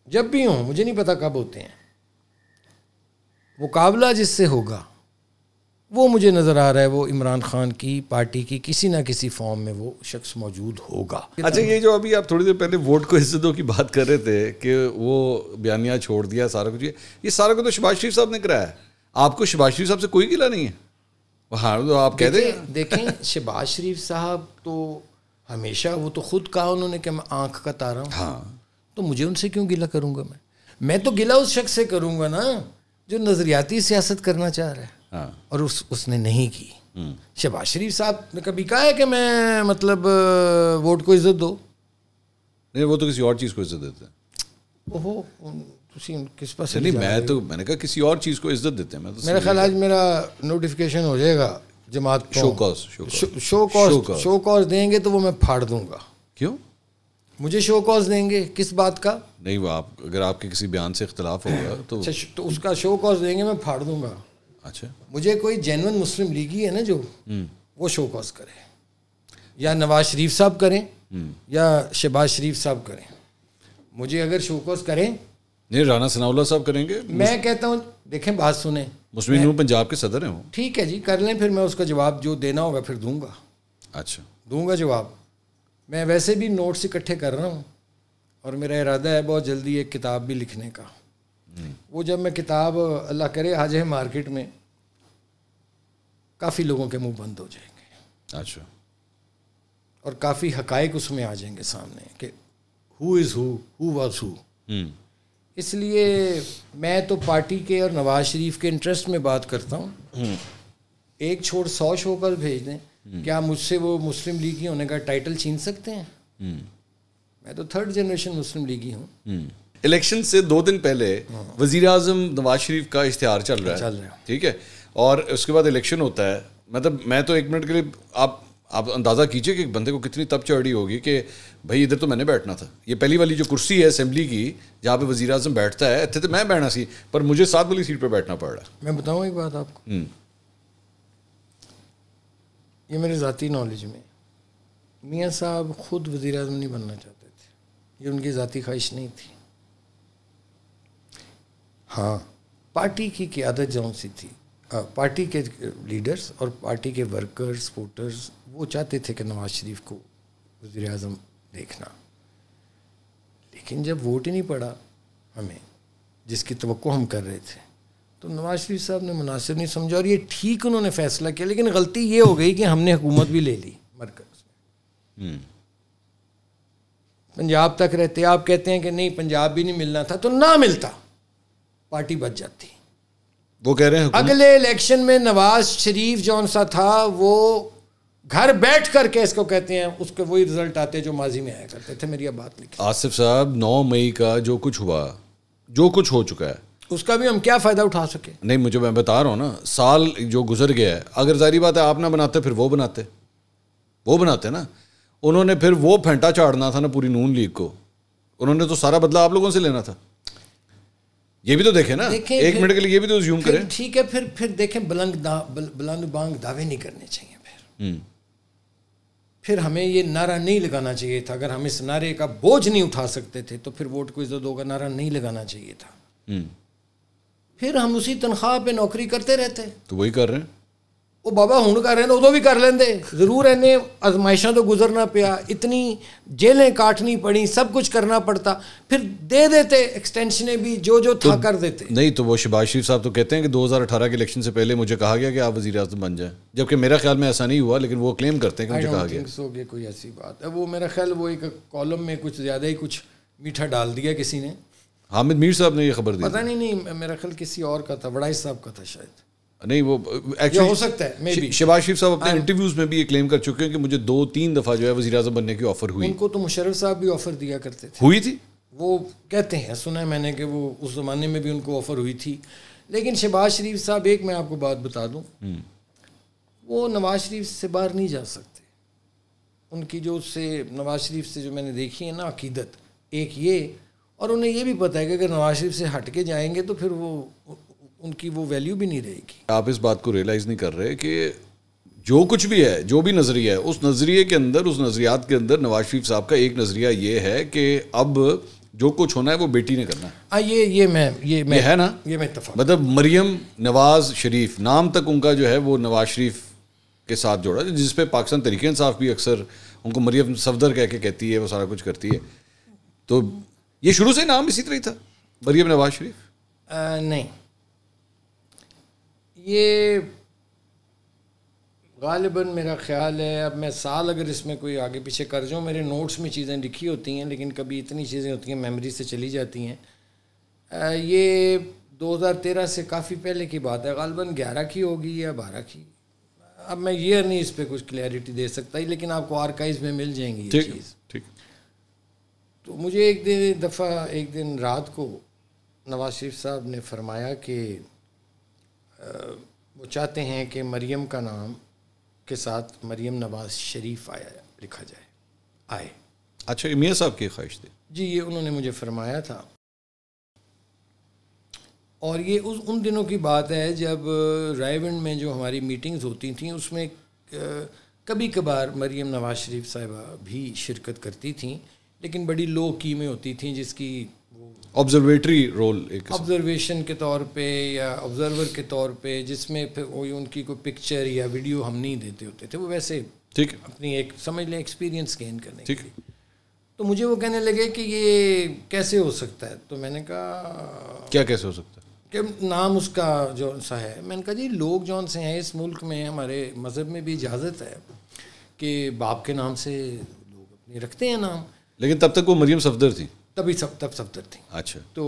جب بھی ہوں, مجھے نہیں پتا کب ہوتے ہیں, مقابلہ جس سے ہوگا وہ مجھے نظر آ رہا ہے وہ عمران خان کی پارٹی کی کسی نہ کسی فارم میں وہ شخص موجود ہوگا. اچھا, یہ جو ابھی آپ تھوڑی دیر پہلے ووٹ کو عزت دو کی بات کر رہے تھے کہ وہ بیانیہ چھوڑ دیا سارا کچھ, یہ سارا کچھ تو شہباز شریف صاحب نے کرایا ہے. آپ کو شہباز شریف صاحب سے کوئی گلہ نہیں ہے؟ ہاں تو آپ کہہ دیں. دیکھیں شہباز شریف صاحب تو ہمیشہ, وہ تو خود کہا انہوں نے کہ میں آنکھ کا تارا ہوں. ہاں, تو مجھے ان سے کیوں گلہ کروں گا؟ میں تو گلہ اس شخص سے کروں گا نا جو نظریاتی سیاست کرنا چاہ رہا ہے, اور اس نے نہیں کی. شہباز شریف صاحب نے کبھی کہا ہے کہ میں مطلب ووٹ کو عزت دو؟ نہیں, وہ تو کسی اور چیز کو عزت دیتے ہیں. اوہو, کس پاس نہیں, میں نے کہا کسی اور چیز کو عزت دیتے ہیں. میرا خیال آج میرا نوٹیفیکیشن ہو جائے گا جماعت شو کاز دیں گے تو وہ میں پھاڑ دوں گا. کیوں مجھے شو کاز دیں گے کس بات کا؟ نہیں, وہ اگر آپ کے کسی بیان سے اختلاف ہوگا تو اس کا شو کاز دیں گے, میں پھاڑ دوں گا. اچھا, مجھے کوئی جینون مسلم لیگی ہے نا جو وہ شو کاز کرے, یا نواز شریف صاحب کریں یا شہباز شریف صاحب کریں. مجھے اگر شو کاز کریں, نہیں رانا ثناء اللہ صاحب کریں گے. میں کہتا ہوں دیکھیں بات سنیں, مسلم لیگ پنجاب کے صدر ہیں وہ. ٹھیک ہے جی, کر لیں, پھر میں اس کا جواب جو دینا ہوگا پھر دوں گا. اچھا, دوں گا جواب. میں ویسے بھی نوٹس اکٹھے کر رہا ہوں اور میرا ارادہ ہے بہت جلدی ایک کتاب بھی لکھنے کا. وہ جب میں کتاب اللہ کرے آ جائے مارکیٹ میں, کافی لوگوں کے منہ بند ہو جائیں گے. اچھا, اور کافی حقائق اس میں آ جائیں گے سامنے کہ ہو از ہو واز ہو. اس لیے میں تو پارٹی کے اور نواز شریف کے انٹرسٹ میں بات کرتا ہوں. ایک چھوڑ 100 شو کر بھیج دیں, کیا مجھ سے وہ مسلم لیگی ہونے کا ٹائٹل چھین سکتے ہیں؟ میں تو 3rd جنریشن مسلم لیگی ہوں. الیکشن سے 2 دن پہلے وزیر اعظم نواز شریف کا اشتہار چل رہا ہے, ٹھیک ہے, اور اس کے بعد الیکشن ہوتا ہے. مطلب میں تو 1 منٹ کے لیے آپ اندازہ کیجئے کہ بندے کو کتنی تب چڑھی ہوگی کہ بھائی ادھر تو میں نے بیٹھنا تھا, یہ پہلی والی جو کرسی ہے اسمبلی کی جہاں پہ وزیر اعظم بیٹھتا ہے, اتنے تو میں بیٹھنا سی, پر مجھے 7 والی سیٹ پہ بیٹھنا پڑ رہا ہے. میں بتاؤں ایک بات آپ کو, یہ میرے ذاتی نالج میں, میاں صاحب خود وزیر اعظم نہیں بننا چاہتے تھے, یہ ان کی ذاتی خواہش نہیں تھی. ہاں, پارٹی کی قیادت جون سی تھی, پارٹی کے لیڈرز اور پارٹی کے ورکرز سپورٹرز وہ چاہتے تھے کہ نواز شریف کو وزیر اعظم دیکھنا, لیکن جب ووٹ ہی نہیں پڑا ہمیں جس کی توقع ہم کر رہے تھے, تو نواز شریف صاحب نے مناسب نہیں سمجھا, اور یہ ٹھیک انہوں نے فیصلہ کیا, لیکن غلطی یہ ہو گئی کہ ہم نے حکومت بھی لے لی مرکز میں. پنجاب تک رہتے, آپ کہتے ہیں کہ نہیں پنجاب بھی نہیں ملنا تھا, تو نہ ملتا پارٹی بچ جاتی. وہ کہہ رہے ہیں اگلے الیکشن میں نواز شریف جون سا تھا وہ گھر بیٹھ کر کے اس کو کہتے ہیں اس کے وہی رزلٹ آتے جو ماضی میں آیا کرتے تھے. میری اب بات لکھی. آصف صاحب 9 مئی کا جو کچھ ہوا, جو کچھ ہو چکا ہے, اس کا بھی ہم کیا فائدہ اٹھا سکے؟ نہیں, مجھے میں بتا رہا ہوں نا, سال جو گزر گیا ہے, اگر ظاہری بات ہے آپ نہ بناتے پھر وہ بناتے نا. انہوں نے پھر وہ پھینٹا چاڑنا تھا نا پوری نون لیگ کو, انہوں نے تو سارا بدلہ آپ لوگوں سے لینا تھا. یہ بھی تو دیکھیں نا, 1 منٹ کے لیے یہ بھی تو زیوم کریں. ٹھیک ہے, پھر دیکھیں بلند بانگ دعوے نہیں کرنے چاہیے. پھر ہمیں یہ نعرہ نہیں لگانا چاہیے تھا. اگر ہم اس نعرے کا بوجھ نہیں اٹھا سکتے تھے تو پھر ووٹ کو عزت ہوگا نعرہ نہیں لگانا چاہیے تھا. پھر ہم اسی تنخواہ پہ نوکری کرتے رہتے. تو وہی کر رہے ہیں. وہ بابا ہوں کر رہے ہیں, ادو بھی کر لیندے, ضرور انہیں آزمائشاں تو گزرنا پیا, اتنی جیلیں کاٹنی پڑی, سب کچھ کرنا پڑتا, پھر دے دیتے ایکسٹینشنیں بھی جو تھا کر دیتے. نہیں تو وہ شہباز شریف صاحب تو کہتے ہیں کہ 2018 کے الیکشن سے پہلے مجھے کہا گیا کہ آپ وزیر اعظم بن جائیں, جبکہ میرا خیال میں ایسا نہیں ہوا, لیکن وہ کلیم کرتے ہیں کہ مجھے کہا گیا. کوئی ایسی بات ہے, وہ میرا خیال وہ ایک کالم میں کچھ زیادہ ہی کچھ میٹھا ڈال دیا کسی نے. حامد میر صاحب نے یہ خبر دی, پتہ نہیں, میرا خیال کسی اور کا تھا, وڑائی صاحب کا تھا شاید. نہیں وہ ہو سکتا ہے. شہباز شریف صاحب اپنے انٹرویوز میں بھی یہ کلیم کر چکے ہیں کہ مجھے 2-3 دفعہ جو ہے وزیر اعظم بننے کی آفر ہوئی. ان کو تو مشرف صاحب بھی آفر دیا کرتے تھے. ہوئی تھی, وہ کہتے ہیں, سنا ہے میں نے کہ وہ اس زمانے میں بھی ان کو آفر ہوئی تھی. لیکن شہباز شریف صاحب, ایک میں آپ کو بات بتا دوں, وہ نواز شریف سے باہر نہیں جا سکتے. ان کی جو سے نواز شریف سے جو میں نے دیکھی ہے نا عقیدت, ایک یہ, اور انہیں یہ بھی پتہ ہے کہ اگر نواز شریف سے ہٹ کے جائیں گے تو پھر وہ ان کی وہ ویلیو بھی نہیں رہے گی. آپ اس بات کو ریئلائز نہیں کر رہے کہ جو کچھ بھی ہے, جو بھی نظریہ ہے, اس نظریے کے اندر, اس نظریات کے اندر نواز شریف صاحب کا ایک نظریہ یہ ہے کہ اب جو کچھ ہونا ہے وہ بیٹی نے کرنا ہے. یہ ہے نا, یہ میں اتفاق, مطلب مریم نواز شریف نام تک ان کا جو ہے وہ نواز شریف کے ساتھ جوڑا, جس پہ پاکستان تحریک انصاف بھی اکثر ان کو مریم صفدر کہہ کے کہتی ہے, وہ سارا کچھ کرتی ہے. تو یہ شروع سے نام اسی طرح ہی تھا, مریم نواز شریف؟ نہیں, یہ غالباً میرا خیال ہے, اب میں سال اگر اس میں کوئی آگے پیچھے کر جاؤں, میرے نوٹس میں چیزیں لکھی ہوتی ہیں لیکن کبھی اتنی چیزیں ہوتی ہیں میموری سے چلی جاتی ہیں. یہ 2013 سے کافی پہلے کی بات ہے, غالباً 11 کی ہوگی یا 12 کی. اب میں یہ نہیں اس پہ کچھ کلیئرٹی دے سکتا ہی, لیکن آپ کو آرکائیوز میں مل جائیں گی یہ چیز. ٹھیک. تو مجھے ایک دن رات کو نواز شریف صاحب نے فرمایا کہ وہ چاہتے ہیں کہ مریم کا نام کے ساتھ مریم نواز شریف لکھا جائے. اچھا, میاں صاحب کی خواہش تھی؟ جی, یہ انہوں نے مجھے فرمایا تھا. اور یہ ان دنوں کی بات ہے جب رائے ونڈ میں جو ہماری میٹنگز ہوتی تھیں اس میں کبھی کبھار مریم نواز شریف صاحبہ بھی شرکت کرتی تھیں, لیکن بڑی لو کی میں ہوتی تھیں, جس کی وہ آبزرویٹری رول, ایک آبزرویشن کے طور پہ یا آبزرور کے طور پہ, جس میں پھر ان کی کوئی پکچر یا ویڈیو ہم نہیں دیتے ہوتے تھے, وہ ویسے ٹھیک اپنی ایک سمجھ لیں ایکسپیرینس گین کرنے کے لیے. تو مجھے وہ کہنے لگے کہ یہ کیسے ہو سکتا ہے. تو میں نے کہا کیا کیسے ہو سکتا ہے کہ نام اس کا جو سا ہے. میں نے کہا جی لوگ جون سے ہیں اس ملک میں, ہمارے مذہب میں بھی اجازت ہے کہ باپ کے نام سے لوگ اپنے رکھتے ہیں نام. لیکن تب تک وہ مریم صفدر تھی؟ تب صفدر تھی. اچھا. تو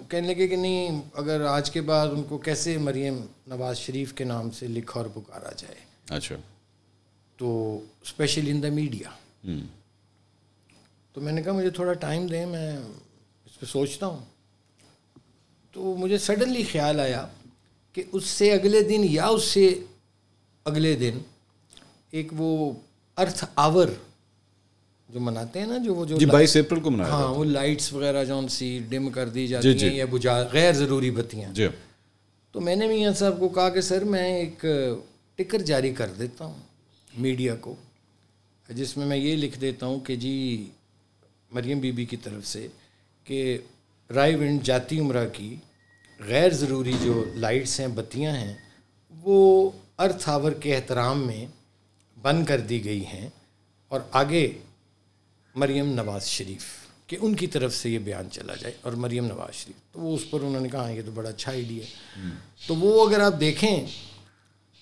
کہنے لگے کہ نہیں, اگر آج کے بعد ان کو کیسے مریم نواز شریف کے نام سے لکھا اور پکارا جائے. اچھا. تو اسپیشلی ان دا میڈیا. تو میں نے کہا مجھے تھوڑا ٹائم دیں, میں اس پہ سوچتا ہوں. تو مجھے سڈنلی خیال آیا کہ اس سے اگلے دن یا اس سے اگلے دن ایک وہ ارتھ آور جو مناتے ہیں نا, جو 22 اپریل کو منایا, ہاں, وہ لائٹس وغیرہ جون سی ڈم کر دی جاتی ہیں یا بجھا غیر ضروری بتیاں. تو میں نے میاں صاحب کو کہا کہ سر میں ایک ٹکر جاری کر دیتا ہوں میڈیا کو, جس میں یہ لکھ دیتا ہوں کہ جی مریم بی بی کی طرف سے کہ رائے ونڈ جاتی عمرہ کی غیر ضروری جو لائٹس ہیں, بتیاں ہیں, وہ ارتھ آور کے احترام میں بند کر دی گئی ہیں, اور آگے مریم نواز شریف کہ ان کی طرف سے یہ بیان چلا جائے, اور مریم نواز شریف. تو وہ اس پر انہوں نے کہا یہ تو بڑا اچھا آئیڈیا ہے. تو وہ اگر آپ دیکھیں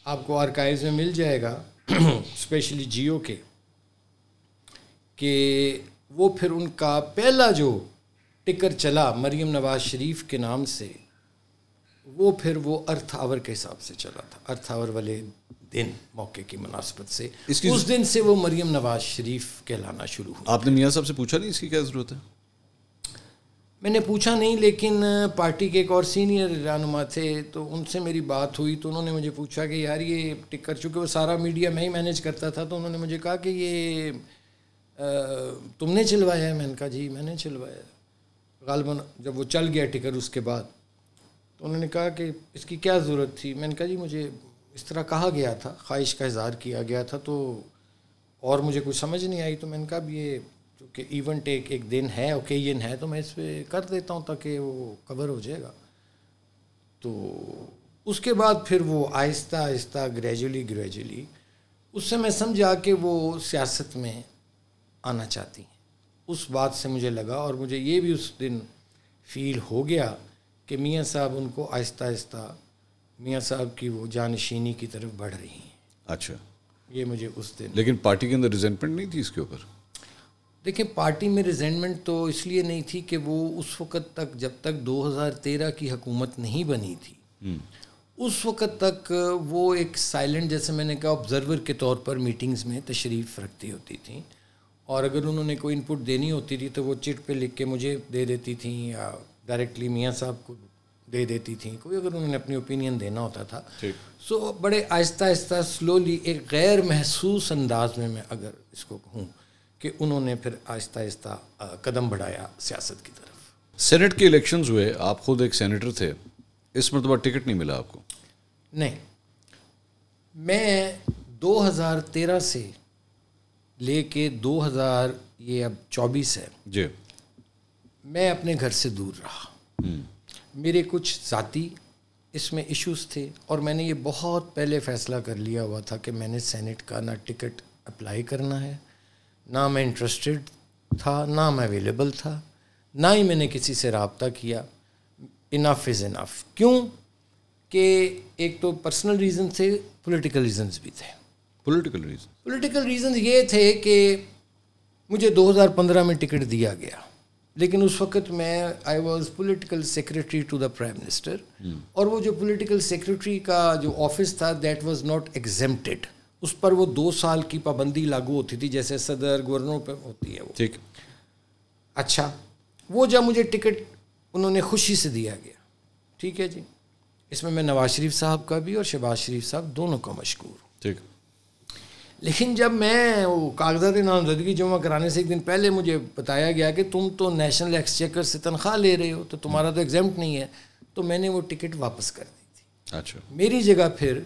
آپ کو آرکائیوز میں مل جائے گا, اسپیشلی جیو کے, کہ وہ پھر ان کا پہلا جو ٹکر چلا مریم نواز شریف کے نام سے, وہ پھر وہ ارتھ آور کے حساب سے چلا تھا. ارتھ آور والے دن موقع کی مناسبت سے اس دن سے وہ مریم نواز شریف کہلانا شروع ہوا. آپ نے میاں صاحب سے پوچھا نہیں اس کی کیا ضرورت ہے؟ میں نے پوچھا نہیں, لیکن پارٹی کے ایک اور سینئر رہنما تھے, تو ان سے میری بات ہوئی. تو انہوں نے مجھے پوچھا کہ یار یہ ٹکر, چونکہ وہ سارا میڈیا میں ہی مینیج کرتا تھا, تو انہوں نے مجھے کہا کہ یہ تم نے چلوایا ہے؟ میں نے کہا جی میں نے چلوایا. غالباً جب وہ چل گیا ٹکر اس کے بعد, تو انہوں نے کہا کہ اس کی کیا ضرورت تھی. میں نے کہا جی مجھے اس طرح کہا گیا تھا, خواہش کا اظہار کیا گیا تھا, تو اور مجھے کچھ سمجھ نہیں آئی. تو میں نے کہا اب یہ چونکہ ایونٹ ایک دن ہے, اوکیجن ہے, تو میں اس پہ کر دیتا ہوں تاکہ وہ کور ہو جائے گا. تو اس کے بعد پھر وہ آہستہ آہستہ گریجولی اس سے میں سمجھا کہ وہ سیاست میں آنا چاہتی ہیں. اس بات سے مجھے لگا, اور مجھے یہ بھی اس دن فیل ہو گیا کہ میاں صاحب ان کو آہستہ آہستہ میاں صاحب کی وہ جانشینی کی طرف بڑھ رہی ہیں. اچھا. یہ مجھے اس دن, لیکن پارٹی کے اندر ریزنٹمنٹ نہیں تھی اس کے اوپر؟ دیکھیں پارٹی میں ریزنٹمنٹ تو اس لیے نہیں تھی کہ وہ اس وقت تک, جب تک 2013 کی حکومت نہیں بنی تھی, اس وقت تک وہ ایک سائلنٹ, جیسے میں نے کہا, آبزرور کے طور پر میٹنگز میں تشریف رکھتی ہوتی تھیں, اور اگر انہوں نے کوئی انپٹ دینی ہوتی تھی تو وہ چٹ پہ لکھ کے مجھے دے دیتی تھیں, یا ڈائریکٹلی میاں صاحب کو دے دیتی تھیں, کوئی اگر انہوں نے اپنی اوپینین دینا ہوتا تھا. سو بڑے آہستہ آہستہ سلولی, ایک غیر محسوس انداز میں اگر اس کو کہوں, کہ انہوں نے پھر آہستہ آہستہ قدم بڑھایا سیاست کی طرف. سینٹ کے الیکشنز ہوئے, آپ خود ایک سینیٹر تھے, اس مرتبہ ٹکٹ نہیں ملا آپ کو؟ نہیں، میں 2013 سے لے کے 2024 ہے جی، میں اپنے گھر سے دور رہا. میرے کچھ ذاتی اس میں ایشوز تھے اور میں نے یہ بہت پہلے فیصلہ کر لیا ہوا تھا کہ میں نے سینٹ کا نہ ٹکٹ اپلائی کرنا ہے، نہ میں انٹرسٹڈ تھا، نہ میں اویلیبل تھا، نہ ہی میں نے کسی سے رابطہ کیا. انف از انف. کیوں کہ ایک تو پرسنل ریزن تھے، پولیٹیکل ریزنز بھی تھے. پولیٹیکل ریزنز یہ تھے کہ مجھے 2015 میں ٹکٹ دیا گیا، لیکن اس وقت میں I was political secretary to the prime minister, اور وہ جو پولیٹیکل سیکریٹری کا جو آفس تھا دیٹ واز ناٹ ایگزمپٹڈ. اس پر وہ 2 سال کی پابندی لاگو ہوتی تھی جیسے صدر گورنر پہ ہوتی ہے وہ. ٹھیک. اچھا، وہ جب مجھے ٹکٹ انہوں نے خوشی سے دیا گیا، ٹھیک ہے جی، اس میں نواز شریف صاحب کا بھی اور شہباز شریف صاحب دونوں کا مشکور ہوں. ٹھیک. لیکن جب میں وہ کاغذات نامزدگی جمع کرانے سے ایک دن پہلے مجھے بتایا گیا کہ تم تو نیشنل ایکسچیکر سے تنخواہ لے رہے ہو تو تمہارا تو ایگزمپٹ نہیں ہے، تو میں نے وہ ٹکٹ واپس کر دی تھی. اچھا. میری جگہ پھر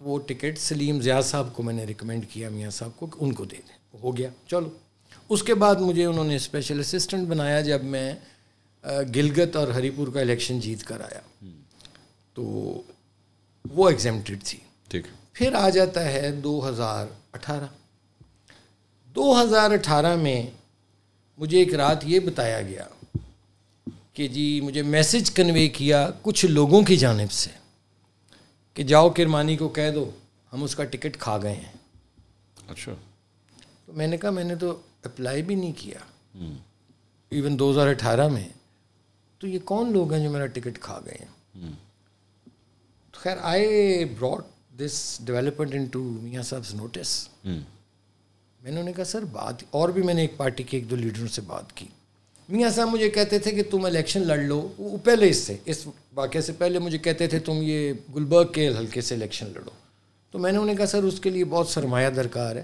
وہ ٹکٹ سلیم ضیاء صاحب کو میں نے ریکمینڈ کیا، میاں صاحب کو، کہ ان کو دے دیں. ہو گیا. چلو، اس کے بعد مجھے انہوں نے اسپیشل اسسٹنٹ بنایا جب میں گلگت اور ہری پور کا الیکشن جیت کر آیا، تو وہ ایگزمپٹڈ تھی. ٹھیک. پھر آ جاتا ہے 2018 میں مجھے ایک رات یہ بتایا گیا کہ جی مجھے میسج کنوے کیا کچھ لوگوں کی جانب سے کہ جاؤ کرمانی کو کہہ دو ہم اس کا ٹکٹ کھا گئے ہیں. اچھا. تو میں نے کہا میں نے تو اپلائی بھی نہیں کیا ایون 2018 میں، تو یہ کون لوگ ہیں جو میرا ٹکٹ کھا گئے ہیں؟ خیر I brought this development into میاں صاحب نوٹس. میں نے انہیں کہا سر بات، اور بھی میں نے ایک پارٹی کے 1-2 لیڈروں سے بات کی. میاں صاحب مجھے کہتے تھے کہ تم الیکشن لڑ لو، وہ پہلے اس واقعے سے پہلے مجھے کہتے تھے تم یہ گلبرگ کے حلقے سے الیکشن لڑو. تو میں نے انہیں کہا سر اس کے لیے بہت سرمایہ درکار ہے،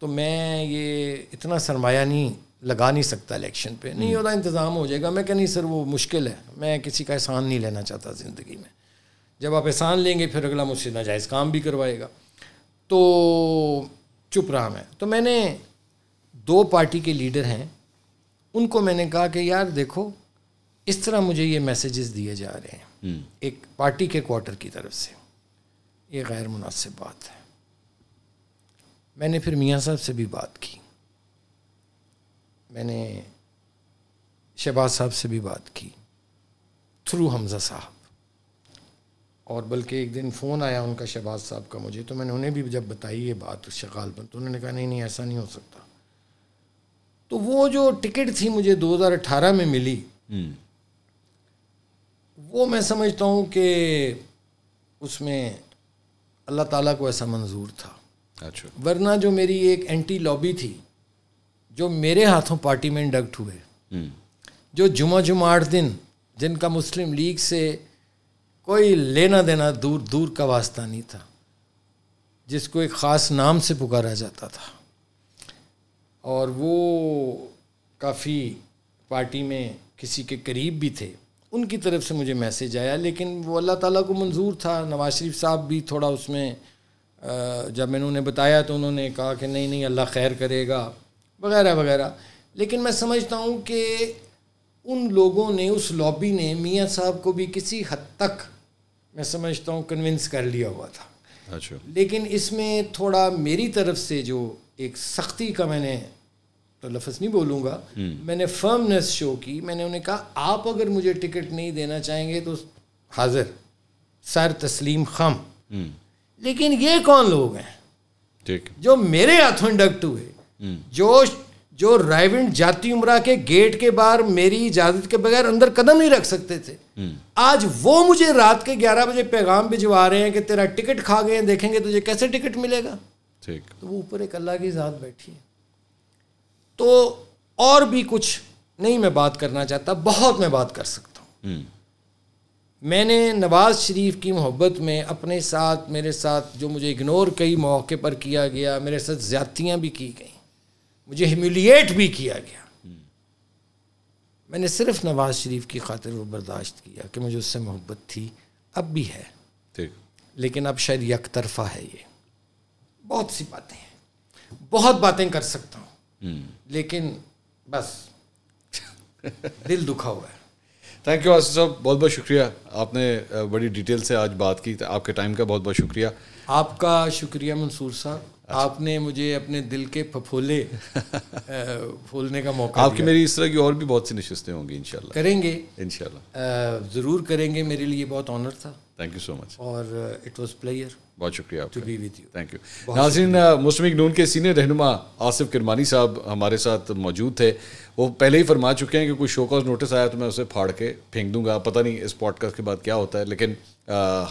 تو میں یہ اتنا سرمایہ نہیں لگا نہیں سکتا الیکشن پہ، نہیں ہوتا انتظام ہو جائے گا. میں کہ نہیں سر وہ مشکل ہے، میں کسی کا احسان نہیں لینا چاہتا زندگی میں، جب آپ احسان لیں گے پھر اگلا مجھ سے ناجائز کام بھی کروائے گا. تو چپ رہا میں. تو میں نے 2 پارٹی کے لیڈر ہیں ان کو میں نے کہا کہ یار دیکھو اس طرح مجھے یہ میسیجز دیے جا رہے ہیں ایک پارٹی کے کوارٹر کی طرف سے، یہ غیر مناسب بات ہے. میں نے پھر میاں صاحب سے بھی بات کی، میں نے شہباز صاحب سے بھی بات کی تھرو حمزہ صاحب، اور بلکہ ایک دن فون آیا ان کا شہباز صاحب کا مجھے، تو میں نے انہیں بھی جب بتائی یہ بات شغال بن، تو انہوں نے کہا نہیں ایسا نہیں ہو سکتا. تو وہ جو ٹکٹ تھی مجھے 2018 میں ملی، وہ میں سمجھتا ہوں کہ اس میں اللہ تعالیٰ کو ایسا منظور تھا. اچھا. ورنہ جو میری ایک اینٹی لابی تھی جو میرے ہاتھوں پارٹی میں انڈکٹ ہوئے، جو جمعہ 8 دن جن کا مسلم لیگ سے کوئی لینا دینا دور دور کا واسطہ نہیں تھا، جس کو ایک خاص نام سے پکارا جاتا تھا، اور وہ کافی پارٹی میں کسی کے قریب بھی تھے، ان کی طرف سے مجھے میسیج آیا. لیکن وہ اللہ تعالیٰ کو منظور تھا. نواز شریف صاحب بھی تھوڑا اس میں جب میں نے انہیں بتایا تو انہوں نے کہا کہ نہیں اللہ خیر کرے گا وغیرہ وغیرہ. لیکن میں سمجھتا ہوں کہ ان لوگوں نے، اس لابی نے میاں صاحب کو بھی کسی حد تک میں سمجھتا ہوں کنونس کر لیا ہوا تھا. اچھا. لیکن اس میں تھوڑا میری طرف سے جو ایک سختی کا میں نے تو لفظ نہیں بولوں گا، میں نے فرمنس شو کی. میں نے انہیں کہا آپ اگر مجھے ٹکٹ نہیں دینا چاہیں گے تو حاضر سر تسلیم خم. لیکن یہ کون لوگ ہیں جو میرے ہاتھوں انڈکٹ ہوئے، جو رائیونٹ جاتی عمرہ کے گیٹ کے باہر میری اجازت کے بغیر اندر قدم نہیں رکھ سکتے تھے، آج وہ مجھے رات کے 11 بجے پیغام بھجوا رہے ہیں کہ تیرا ٹکٹ کھا گئے ہیں، دیکھیں گے تجھے کیسے ٹکٹ ملے گا. تو وہ اوپر ایک اللہ کی ذات بیٹھی ہے. تو اور بھی کچھ نہیں میں بات کرنا چاہتا، بہت میں بات کر سکتا ہوں. میں نے نواز شریف کی محبت میں اپنے ساتھ، میرے ساتھ جو مجھے اگنور کئی مواقع پر کیا گیا، میرے ساتھ زیادتیاں بھی کی گئیں، مجھے ہیومیلیٹ بھی کیا گیا، میں نے صرف نواز شریف کی خاطر وہ برداشت کیا کہ مجھے اس سے محبت تھی. اب بھی ہے ٹھیک, لیکن اب شاید یک طرفہ ہے. یہ بہت سی باتیں ہیں, بہت باتیں کر سکتا ہوں لیکن بس دل دکھا ہوا ہے. تھینک یو آصف صاحب, بہت بہت شکریہ, آپ نے بڑی ڈیٹیل سے آج بات کی, آپ کے ٹائم کا بہت بہت شکریہ. آپ کا شکریہ منصور صاحب, آپ نے مجھے اپنے دل کے پھپھولے پھولنے کا موقع آپ کی میری اس طرح کی اور بھی بہت سی نشستیں ہوں گی انشاءاللہ. کریں گے انشاءاللہ, ضرور کریں گے. میرے لیے بہت آنر تھا. تھینک یو سو مچ, اور اٹ واز پلیئر. بہت شکریہ آپ to be with you. Thank you. ناظرین, مسلم لیگ نون کے سینئر رہنما آصف کرمانی صاحب ہمارے ساتھ موجود تھے. وہ پہلے ہی فرما چکے ہیں کہ کوئی شو کاز نوٹس آیا تو میں اسے پھاڑ کے پھینک دوں گا. پتہ نہیں اس پوڈ کاسٹ کے بعد کیا ہوتا ہے, لیکن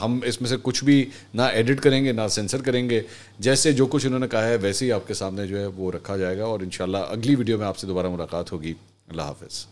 ہم اس میں سے کچھ بھی نہ ایڈٹ کریں گے نہ سینسر کریں گے. جیسے جو کچھ انہوں نے کہا ہے ویسے ہی آپ کے سامنے جو ہے وہ رکھا جائے گا, اور انشاءاللہ اگلی ویڈیو میں آپ سے دوبارہ ملاقات ہوگی. اللہ حافظ.